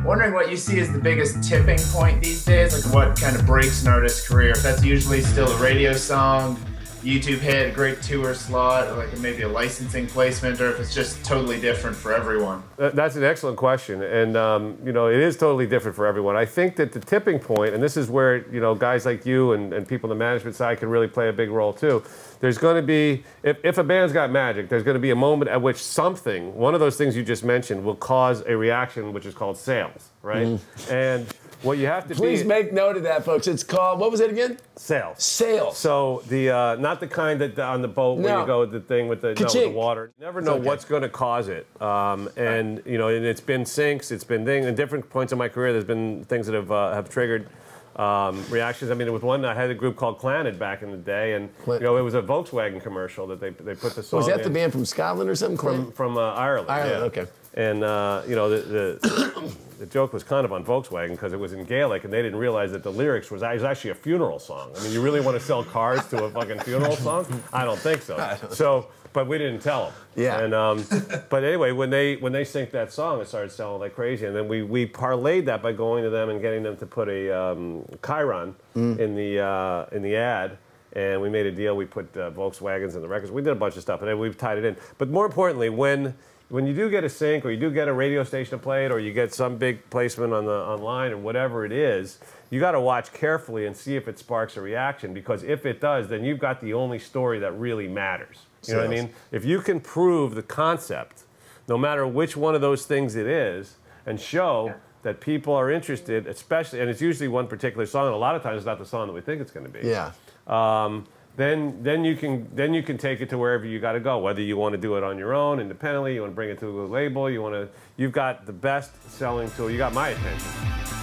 Wondering what you see as the biggest tipping point these days, like what kind of breaks an artist's career. If that's usually still a radio song, YouTube hit, a great tour slot, or like maybe a licensing placement, or if it's just totally different for everyone. That's an excellent question, and you know, it is totally different for everyone. I think that the tipping point, and this is where, you know, guys like you and people on the management side can really play a big role too. There's going to be, if a band's got magic, there's going to be a moment at which something, one of those things you just mentioned, will cause a reaction which is called sales, right? And what you have to Please make note of that, folks. It's called, what was it again? Sales. Sales. So the not the kind that on the boat where you go with the thing with the, with the water. You never know what's going to cause it. And you know, and it's been sinks, it's been things. At different points in my career, there's been things that have triggered reactions. I mean, there was one, I had a group called Clannad back in the day, and you know, it was a Volkswagen commercial that they put the song. Was that the band from Scotland or something? From Ireland. Ireland, okay. And you know, the joke was kind of on Volkswagen because it was in Gaelic, and they didn't realize that the lyrics was actually a funeral song. I mean, you really want to sell cars to a fucking funeral song? I don't think so. So, but we didn't tell them. Yeah. And but anyway, when they synced that song, it started selling like crazy, and then we parlayed that by going to them and getting them to put a Chiron in the ad. And we made a deal. We put Volkswagens in the records. We did a bunch of stuff, and then we've tied it in. But more importantly, when you do get a sync, or you do get a radio station to play it, or you get some big placement on the online, or whatever it is, you got to watch carefully and see if it sparks a reaction. Because if it does, then you've got the only story that really matters. You know what I mean? If you can prove the concept, no matter which one of those things it is, and show that people are interested, especially, and it's usually one particular song, and a lot of times it's not the song that we think it's going to be. Yeah. Then you can take it to wherever you got to go. Whether you want to do it on your own, independently, you want to bring it to a label, you've got the best selling tool. You got my attention.